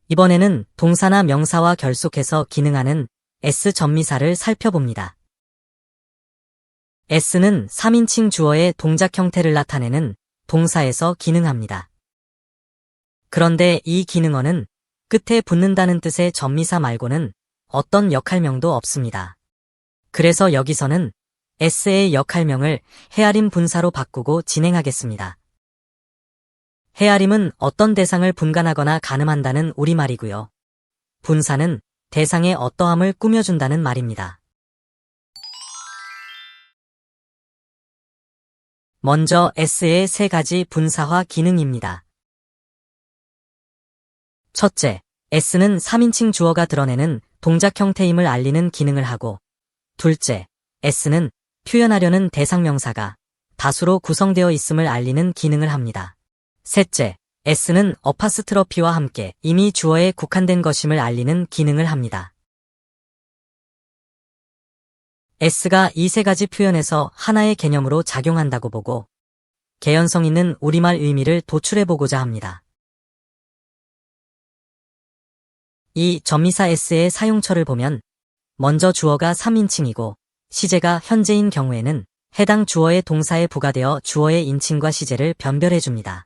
이번에는 동사나 명사와 결속해서 기능하는 S 전미사를 살펴봅니다. S는 3인칭 주어의 동작 형태를 나타내는 동사에서 기능합니다. 그런데 이 기능어는 끝에 붙는다는 뜻의 전미사 말고는 어떤 역할명도 없습니다. 그래서 여기서는 S의 역할명을 헤아림 분사로 바꾸고 진행하겠습니다. 헤아림은 어떤 대상을 분간하거나 가늠한다는 우리말이고요. 분사는 대상의 어떠함을 꾸며준다는 말입니다. 먼저 S의 세 가지 분사화 기능입니다. 첫째, S는 3인칭 주어가 드러내는 동작 형태임을 알리는 기능을 하고, 둘째, S는 표현하려는 대상 명사가 다수로 구성되어 있음을 알리는 기능을 합니다. 셋째, S는 어파스트러피와 함께 이미 주어에 국한된 것임을 알리는 기능을 합니다. S가 이 세 가지 표현에서 하나의 개념으로 작용한다고 보고 개연성 있는 우리말 의미를 도출해보고자 합니다. 이 전미사 S의 사용처를 보면 먼저 주어가 3인칭이고 시제가 현재인 경우에는 해당 주어의 동사에 부가되어 주어의 인칭과 시제를 변별해줍니다.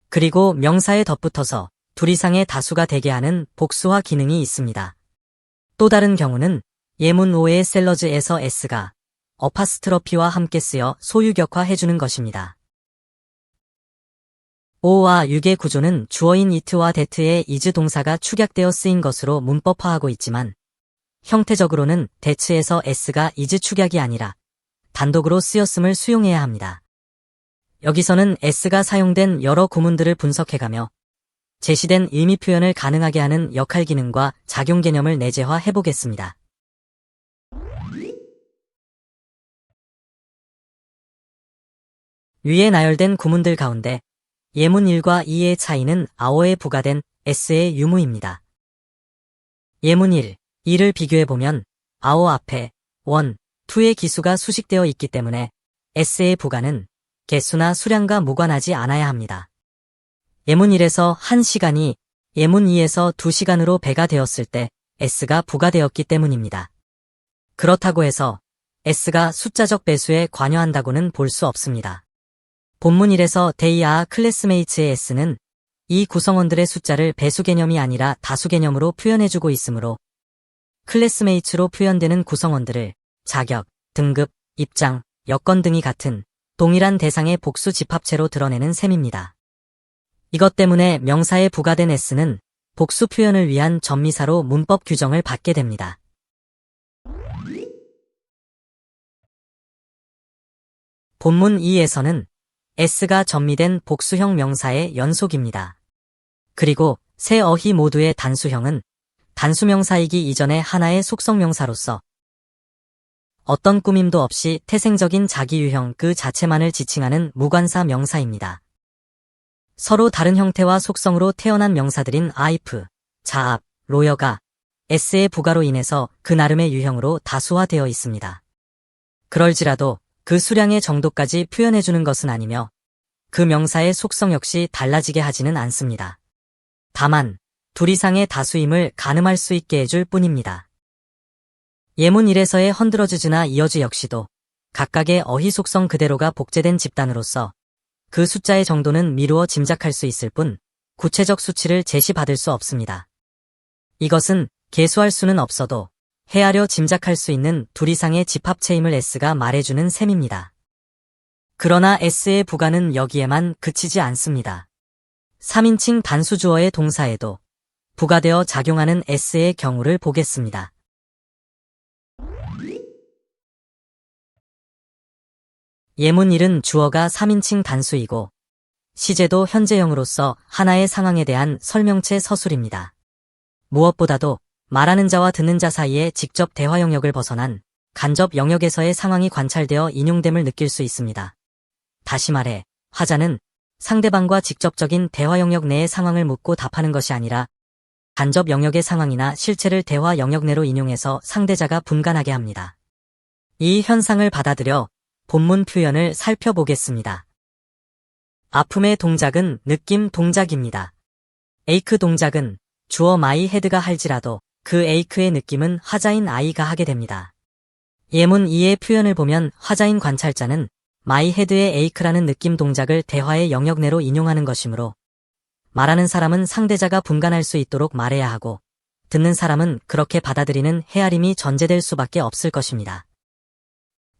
그리고 명사에 덧붙어서 둘 이상의 다수가 되게 하는 복수화 기능이 있습니다. 또 다른 경우는 예문 5의 셀러즈에서 S가 어파스트러피와 함께 쓰여 소유격화해주는 것입니다. 5와 6의 구조는 주어인 it와 that의 is 동사가 축약되어 쓰인 것으로 문법화하고 있지만 형태적으로는 that에서 S가 is 축약이 아니라 단독으로 쓰였음을 수용해야 합니다. 여기서는 S가 사용된 여러 구문들을 분석해가며 제시된 의미 표현을 가능하게 하는 역할 기능과 작용 개념을 내재화해보겠습니다. 위에 나열된 구문들 가운데 예문 1과 2의 차이는 아어에 부가된 S의 유무입니다. 예문 1, 2를 비교해보면 아어 앞에 1, 2의 기수가 수식되어 있기 때문에 S의 부가는 개수나 수량과 무관하지 않아야 합니다. 예문 1에서 1시간이 예문 2에서 2시간으로 배가 되었을 때 S가 부가되었기 때문입니다. 그렇다고 해서 S가 숫자적 배수에 관여한다고는 볼 수 없습니다. 본문 1에서 they are classmates의 S는 이 구성원들의 숫자를 배수 개념이 아니라 다수 개념으로 표현해주고 있으므로 classmates로 표현되는 구성원들을 자격, 등급, 입장, 여건 등이 같은 동일한 대상의 복수 집합체로 드러내는 셈입니다. 이것 때문에 명사에 부가된 S는 복수 표현을 위한 전미사로 문법 규정을 받게 됩니다. 본문 2에서는 S가 전미된 복수형 명사의 연속입니다. 그리고 세 어휘 모두의 단수형은 단수명사이기 이전에 하나의 속성명사로서 어떤 꾸밈도 없이 태생적인 자기유형 그 자체만을 지칭하는 무관사 명사입니다. 서로 다른 형태와 속성으로 태어난 명사들인 아이프, 자압, 로여가 S의 부가로 인해서 그 나름의 유형으로 다수화되어 있습니다. 그럴지라도 그 수량의 정도까지 표현해주는 것은 아니며 그 명사의 속성 역시 달라지게 하지는 않습니다. 다만 둘 이상의 다수임을 가늠할 수 있게 해줄 뿐입니다. 예문 1에서의 헌드러즈즈나 이어즈 역시도 각각의 어휘 속성 그대로가 복제된 집단으로서 그 숫자의 정도는 미루어 짐작할 수 있을 뿐 구체적 수치를 제시받을 수 없습니다. 이것은 계수할 수는 없어도 헤아려 짐작할 수 있는 둘 이상의 집합체임을 S가 말해주는 셈입니다. 그러나 S의 부가는 여기에만 그치지 않습니다. 3인칭 단수주어의 동사에도 부가되어 작용하는 S의 경우를 보겠습니다. 예문 1은 주어가 3인칭 단수이고 시제도 현재형으로서 하나의 상황에 대한 설명체 서술입니다. 무엇보다도 말하는 자와 듣는 자 사이에 직접 대화 영역을 벗어난 간접 영역에서의 상황이 관찰되어 인용됨을 느낄 수 있습니다. 다시 말해, 화자는 상대방과 직접적인 대화 영역 내의 상황을 묻고 답하는 것이 아니라 간접 영역의 상황이나 실체를 대화 영역 내로 인용해서 상대자가 분간하게 합니다. 이 현상을 받아들여 본문 표현을 살펴보겠습니다. 아픔의 동작은 느낌 동작입니다. 에이크 동작은 주어 my head가 할지라도 그 ake의 느낌은 화자인 I가 하게 됩니다. 예문 2의 표현을 보면 화자인 관찰자는 my head의 ake라는 느낌 동작을 대화의 영역 내로 인용하는 것이므로 말하는 사람은 상대자가 분간할 수 있도록 말해야 하고 듣는 사람은 그렇게 받아들이는 헤아림이 전제될 수밖에 없을 것입니다.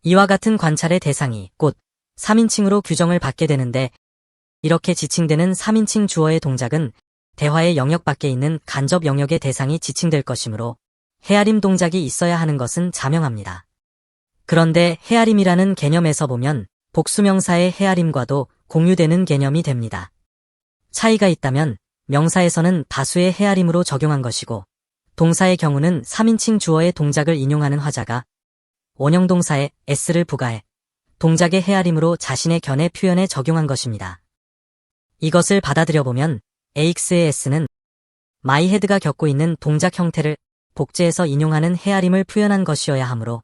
이와 같은 관찰의 대상이 곧 3인칭으로 규정을 받게 되는데 이렇게 지칭되는 3인칭 주어의 동작은 대화의 영역 밖에 있는 간접 영역의 대상이 지칭될 것이므로 헤아림 동작이 있어야 하는 것은 자명합니다. 그런데 헤아림이라는 개념에서 보면 복수명사의 헤아림과도 공유되는 개념이 됩니다. 차이가 있다면 명사에서는 다수의 헤아림으로 적용한 것이고 동사의 경우는 3인칭 주어의 동작을 인용하는 화자가 원형동사에 s를 부가해 동작의 헤아림으로 자신의 견해 표현에 적용한 것입니다. 이것을 받아들여보면 AX의 s는 my head가 겪고 있는 동작 형태를 복제해서 인용하는 헤아림을 표현한 것이어야 하므로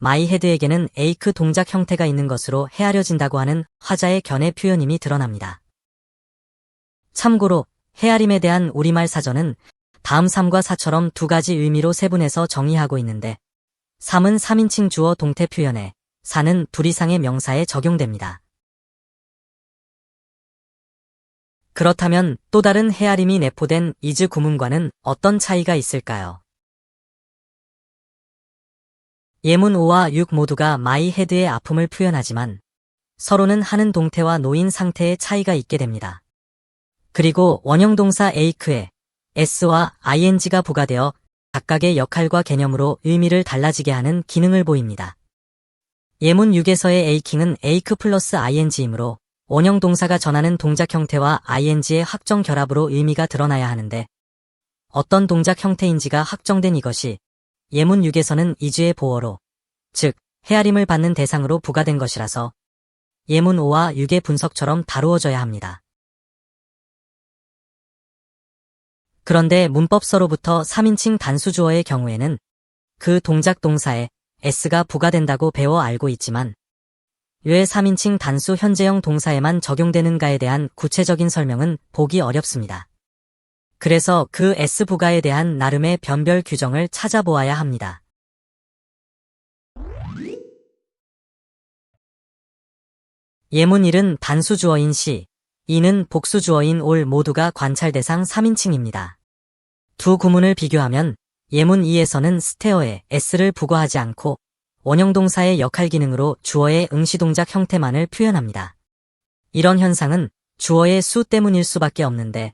my head에게는 AX 동작 형태가 있는 것으로 헤아려진다고 하는 화자의 견해 표현임이 드러납니다. 참고로 헤아림에 대한 우리말 사전은 다음 3과 4처럼 두 가지 의미로 세분해서 정의하고 있는데 3은 3인칭 주어 동태 표현에 4는 둘 이상의 명사에 적용됩니다. 그렇다면 또 다른 헤아림이 내포된 is 구문과는 어떤 차이가 있을까요? 예문 5와 6 모두가 my head의 아픔을 표현하지만 서로는 하는 동태와 노인 상태의 차이가 있게 됩니다. 그리고 원형동사 ake에 s와 ing가 부과되어 각각의 역할과 개념으로 의미를 달라지게 하는 기능을 보입니다. 예문 6에서의 aching은 ake 플러스 ing이므로 원형동사가 전하는 동작 형태와 ing의 확정 결합으로 의미가 드러나야 하는데 어떤 동작 형태인지가 확정된 이것이 예문 6에서는 is의 보어로, 즉 헤아림을 받는 대상으로 부과된 것이라서 예문 5와 6의 분석처럼 다루어져야 합니다. 그런데 문법서로부터 3인칭 단수주어의 경우에는 그 동작 동사에 s가 부과된다고 배워 알고 있지만 왜 3인칭 단수 현재형 동사에만 적용되는가에 대한 구체적인 설명은 보기 어렵습니다. 그래서 그 s 부가에 대한 나름의 변별 규정을 찾아보아야 합니다. 예문 1은 단수주어인 she, 2는 복수주어인 all 모두가 관찰 대상 3인칭입니다. 두 구문을 비교하면 예문 2에서는 스테어에 s를 부과하지 않고 원형동사의 역할 기능으로 주어의 응시동작 형태만을 표현합니다. 이런 현상은 주어의 수 때문일 수밖에 없는데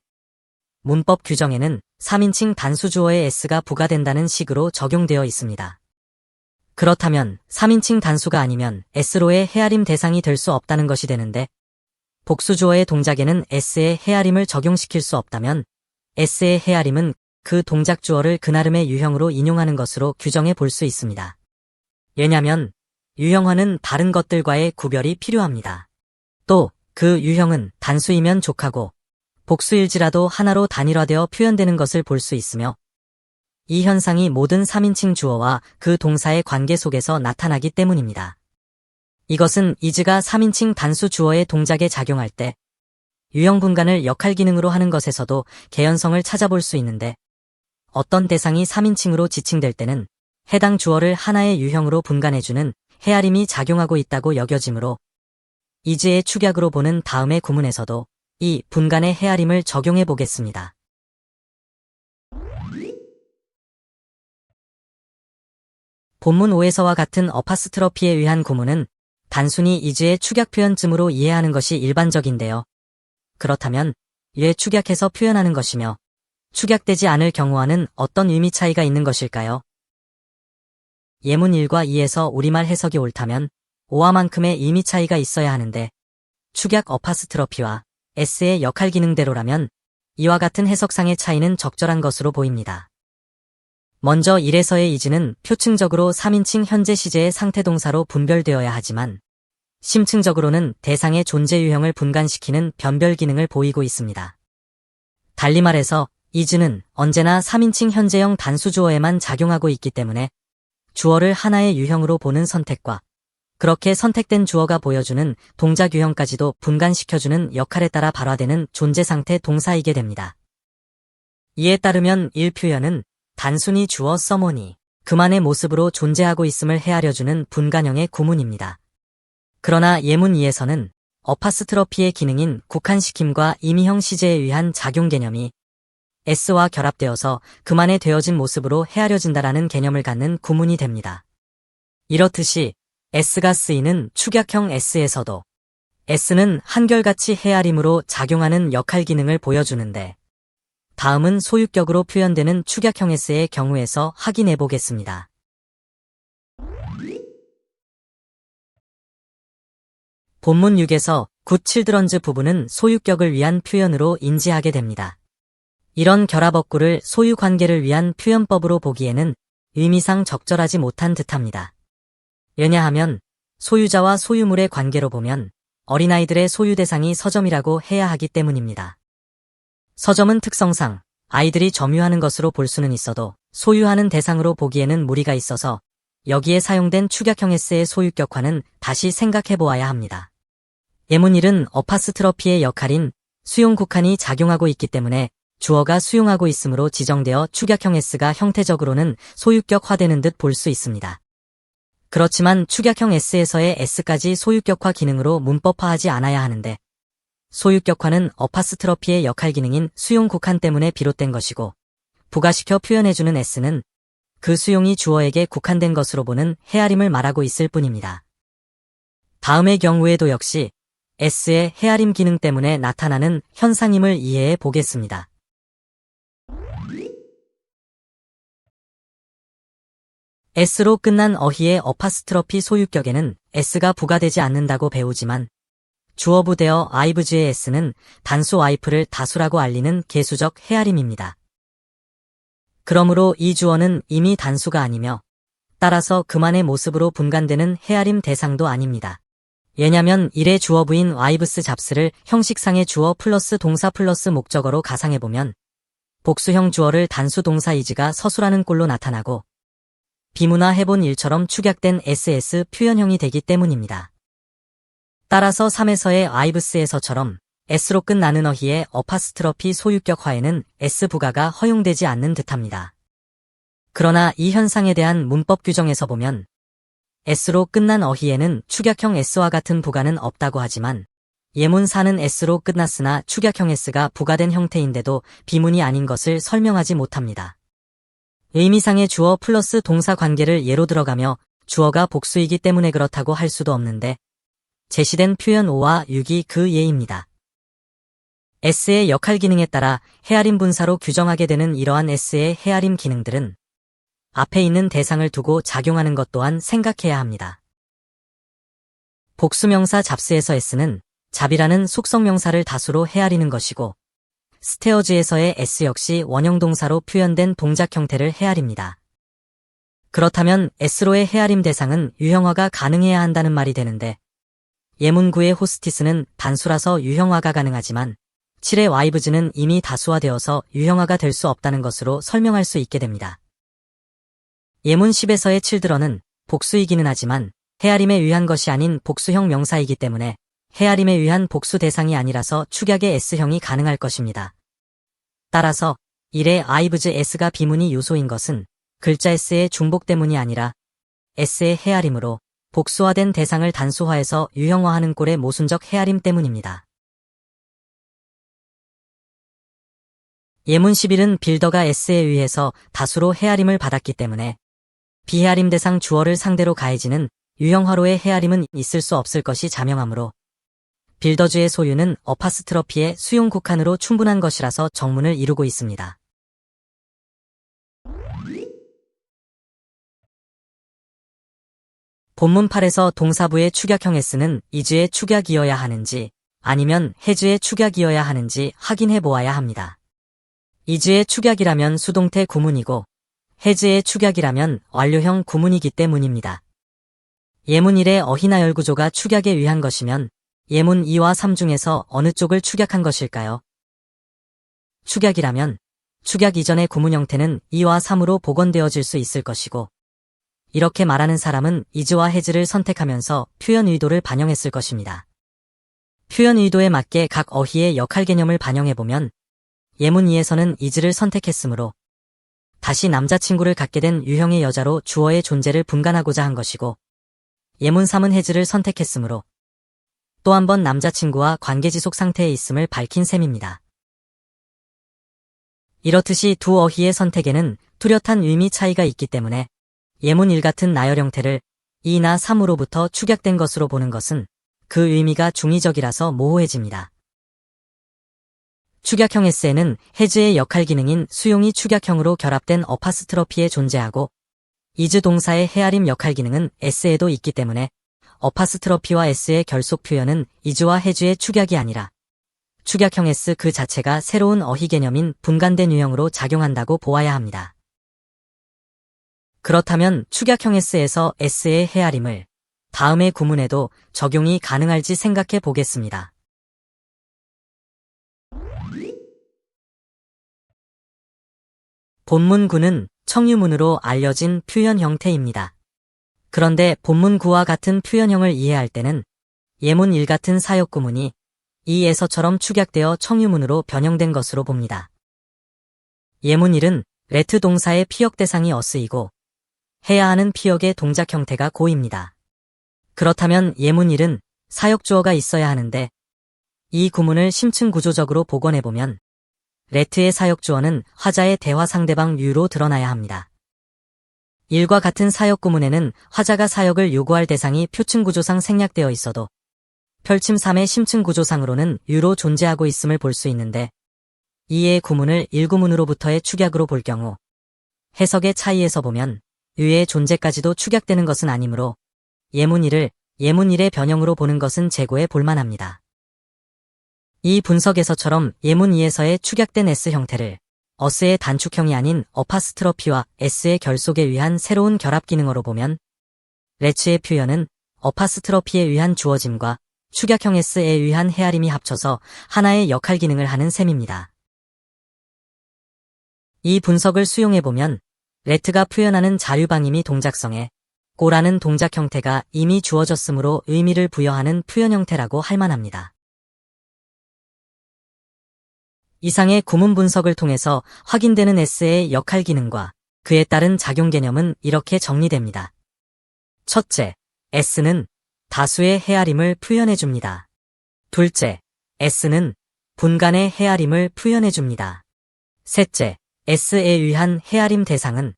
문법 규정에는 3인칭 단수주어의 s가 부과된다는 식으로 적용되어 있습니다. 그렇다면 3인칭 단수가 아니면 s로의 헤아림 대상이 될 수 없다는 것이 되는데 복수주어의 동작에는 s의 헤아림을 적용시킬 수 없다면 s의 헤아림은 그 동작 주어를 그나름의 유형으로 인용하는 것으로 규정해 볼 수 있습니다. 왜냐하면 유형화는 다른 것들과의 구별이 필요합니다. 또 그 유형은 단수이면 족하고 복수일지라도 하나로 단일화되어 표현되는 것을 볼 수 있으며 이 현상이 모든 3인칭 주어와 그 동사의 관계 속에서 나타나기 때문입니다. 이것은 is가 3인칭 단수 주어의 동작에 작용할 때 유형 분간을 역할 기능으로 하는 것에서도 개연성을 찾아볼 수 있는데 어떤 대상이 3인칭으로 지칭될 때는 해당 주어를 하나의 유형으로 분간해주는 헤아림이 작용하고 있다고 여겨지므로 is의 축약으로 보는 다음의 구문에서도 이 분간의 헤아림을 적용해 보겠습니다. 본문 5에서와 같은 어파스트러피에 의한 구문은 단순히 is의 축약 표현쯤으로 이해하는 것이 일반적인데요. 그렇다면 왜 축약해서 표현하는 것이며 축약되지 않을 경우와는 어떤 의미 차이가 있는 것일까요? 예문 1과 2에서 우리말 해석이 옳다면 5화만큼의 의미 차이가 있어야 하는데 축약 어파스트러피와 s의 역할 기능대로라면 이와 같은 해석상의 차이는 적절한 것으로 보입니다. 먼저 1에서의 is는 표층적으로 3인칭 현재 시제의 상태동사로 분별되어야 하지만 심층적으로는 대상의 존재 유형을 분간시키는 변별 기능을 보이고 있습니다. 달리 말해서 is는 언제나 3인칭 현재형 단수주어에만 작용하고 있기 때문에 주어를 하나의 유형으로 보는 선택과 그렇게 선택된 주어가 보여주는 동작 유형까지도 분간시켜주는 역할에 따라 발화되는 존재 상태 동사이게 됩니다. 이에 따르면 1표현은 단순히 주어 someone이 그만의 모습으로 존재하고 있음을 헤아려주는 분간형의 구문입니다. 그러나 예문 2에서는 어파스트러피의 기능인 국한시킴과 임의형 시제에 의한 작용 개념이 s와 결합되어서 그만의 되어진 모습으로 헤아려진다라는 개념을 갖는 구문이 됩니다. 이렇듯이 s가 쓰이는 축약형 s에서도 s는 한결같이 헤아림으로 작용하는 역할 기능을 보여주는데, 다음은 소유격으로 표현되는 축약형 s의 경우에서 확인해 보겠습니다. 본문 6에서 good children's 부분은 소유격을 위한 표현으로 인지하게 됩니다. 이런 결합 어구를 소유 관계를 위한 표현법으로 보기에는 의미상 적절하지 못한 듯합니다. 왜냐하면 소유자와 소유물의 관계로 보면 어린아이들의 소유 대상이 서점이라고 해야 하기 때문입니다. 서점은 특성상 아이들이 점유하는 것으로 볼 수는 있어도 소유하는 대상으로 보기에는 무리가 있어서 여기에 사용된 축약형 s의 소유격화는 다시 생각해 보아야 합니다. 예문 1은 어파스트러피의 역할인 수용 국한이 작용하고 있기 때문에 주어가 수용하고 있으므로 지정되어 축약형 s가 형태적으로는 소유격화되는 듯 볼 수 있습니다. 그렇지만 축약형 s에서의 s까지 소유격화 기능으로 문법화하지 않아야 하는데, 소유격화는 어파스트러피의 역할 기능인 수용 국한 때문에 비롯된 것이고, 부가시켜 표현해주는 s는 그 수용이 주어에게 국한된 것으로 보는 헤아림을 말하고 있을 뿐입니다. 다음의 경우에도 역시 s의 헤아림 기능 때문에 나타나는 현상임을 이해해 보겠습니다. s로 끝난 어휘의 어파스트러피 소유격에는 s가 부과되지 않는다고 배우지만, 주어부 되어 아이브즈의 s는 단수 와이프를 다수라고 알리는 개수적 헤아림입니다. 그러므로 이 주어는 이미 단수가 아니며 따라서 그만의 모습으로 분간되는 헤아림 대상도 아닙니다. 왜냐면 1의 주어부인 와이브스 잡스를 형식상의 주어 플러스 동사 플러스 목적어로 가상해보면 복수형 주어를 단수 동사 이즈가 서술하는 꼴로 나타나고 비문화 해본 일처럼 축약된 ss 표현형이 되기 때문입니다. 따라서 3에서의 와이브스에서처럼 s로 끝나는 어휘의 어파스트러피 소유격화에는 s 부가가 허용되지 않는 듯합니다. 그러나 이 현상에 대한 문법 규정에서 보면 s로 끝난 어휘에는 축약형 s와 같은 부가는 없다고 하지만 예문 4는 s로 끝났으나 축약형 s가 부가된 형태인데도 비문이 아닌 것을 설명하지 못합니다. 의미상의 주어 플러스 동사 관계를 예로 들어가며 주어가 복수이기 때문에 그렇다고 할 수도 없는데, 제시된 표현 5와 6이 그 예입니다. s의 역할 기능에 따라 헤아림 분사로 규정하게 되는 이러한 s의 헤아림 기능들은 앞에 있는 대상을 두고 작용하는 것 또한 생각해야 합니다. 복수명사 잡스에서 s는 잡이라는 속성명사를 다수로 헤아리는 것이고, 스테어즈에서의 s 역시 원형동사로 표현된 동작 형태를 헤아립니다. 그렇다면 s로의 헤아림 대상은 유형화가 가능해야 한다는 말이 되는데, 예문 9의 호스티스는 단수라서 유형화가 가능하지만 7의 와이브즈는 이미 다수화되어서 유형화가 될 수 없다는 것으로 설명할 수 있게 됩니다. 예문 10에서의 children은 복수이기는 하지만 헤아림에 의한 것이 아닌 복수형 명사이기 때문에 헤아림에 의한 복수 대상이 아니라서 축약의 s형이 가능할 것입니다. 따라서 1의 아이브즈 s가 비문이 요소인 것은 글자 s의 중복 때문이 아니라 s의 헤아림으로 복수화된 대상을 단수화해서 유형화하는 꼴의 모순적 헤아림 때문입니다. 예문 11은 빌더가 s에 의해서 다수로 헤아림을 받았기 때문에 비헤아림 대상 주어를 상대로 가해지는 유형화로의 헤아림은 있을 수 없을 것이 자명하므로 빌더주의 소유는 어파스트러피의 수용 국한으로 충분한 것이라서 정문을 이루고 있습니다. 본문 8에서 동사부의 축약형 s는 이즈의 축약이어야 하는지 아니면 해즈의 축약이어야 하는지 확인해 보아야 합니다. 이즈의 축약이라면 수동태 구문이고 해즈의 축약이라면 완료형 구문이기 때문입니다. 예문 1의 어휘나열 구조가 축약에 의한 것이면 예문 2와 3 중에서 어느 쪽을 축약한 것일까요? 축약이라면 축약 이전의 구문 형태는 2와 3으로 복원되어질 수 있을 것이고, 이렇게 말하는 사람은 이즈와 해즈를 선택하면서 표현 의도를 반영했을 것입니다. 표현 의도에 맞게 각 어휘의 역할 개념을 반영해보면 예문 2에서는 is를 선택했으므로 다시 남자친구를 갖게 된 유형의 여자로 주어의 존재를 분간하고자 한 것이고, 예문 3은 has를 선택했으므로 또 한 번 남자친구와 관계지속 상태에 있음을 밝힌 셈입니다. 이렇듯이 두 어휘의 선택에는 뚜렷한 의미 차이가 있기 때문에 예문 1 같은 나열 형태를 2나 3으로부터 축약된 것으로 보는 것은 그 의미가 중의적이라서 모호해집니다. 축약형 s에는 has의 역할 기능인 수용이 축약형으로 결합된 어파스트러피에 존재하고, is 동사의 헤아림 역할 기능은 s에도 있기 때문에 어파스트러피와 s의 결속 표현은 is와 has의 축약이 아니라 축약형 s 그 자체가 새로운 어휘 개념인 분간된 유형으로 작용한다고 보아야 합니다. 그렇다면 축약형 s에서 s의 헤아림을 다음의 구문에도 적용이 가능할지 생각해 보겠습니다. 본문 9는 청유문으로 알려진 표현 형태입니다. 그런데 본문 9와 같은 표현형을 이해할 때는 예문 1 같은 사역구문이 이에서처럼 축약되어 청유문으로 변형된 것으로 봅니다. 예문 1은 레트 동사의 피역 대상이 어스이고 해야 하는 피역의 동작 형태가 고입니다. 그렇다면 예문 1은 사역주어가 있어야 하는데, 이 구문을 심층 구조적으로 복원해보면 레트의 사역주어는 화자의 대화 상대방 유로 드러나야 합니다. 1과 같은 사역구문에는 화자가 사역을 요구할 대상이 표층 구조상 생략되어 있어도 펼침 3의 심층 구조상으로는 유로 존재하고 있음을 볼 수 있는데, 2의 구문을 1구문으로부터의 축약으로 볼 경우 해석의 차이에서 보면 유의 존재까지도 축약되는 것은 아니므로 예문 1을 예문 1의 변형으로 보는 것은 재고해 볼만합니다. 이 분석에서처럼 예문 2에서의 축약된 s 형태를 어스의 단축형이 아닌 어파스트러피와 s의 결속에 의한 새로운 결합 기능어로 보면 레츠의 표현은 어파스트러피에 의한 주어짐과 축약형 s에 의한 헤아림이 합쳐서 하나의 역할 기능을 하는 셈입니다. 이 분석을 수용해보면 레트가 표현하는 자유방임이 동작성에 고라는 동작 형태가 이미 주어졌으므로 의미를 부여하는 표현 형태라고 할 만합니다. 이상의 구문 분석을 통해서 확인되는 s의 역할 기능과 그에 따른 작용 개념은 이렇게 정리됩니다. 첫째, s는 다수의 헤아림을 표현해줍니다. 둘째, s는 분간의 헤아림을 표현해줍니다. 셋째, s에 의한 헤아림 대상은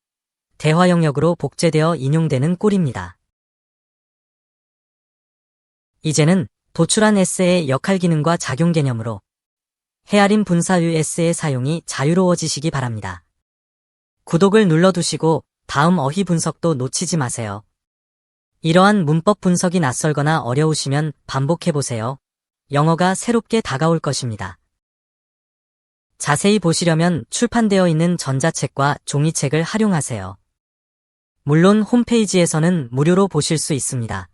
대화 영역으로 복제되어 인용되는 꼴입니다. 이제는 도출한 s의 역할 기능과 작용 개념으로 헤아림 분사유 s의 사용이 자유로워지시기 바랍니다. 구독을 눌러두시고 다음 어휘 분석도 놓치지 마세요. 이러한 문법 분석이 낯설거나 어려우시면 반복해보세요. 영어가 새롭게 다가올 것입니다. 자세히 보시려면 출판되어 있는 전자책과 종이책을 활용하세요. 물론 홈페이지에서는 무료로 보실 수 있습니다.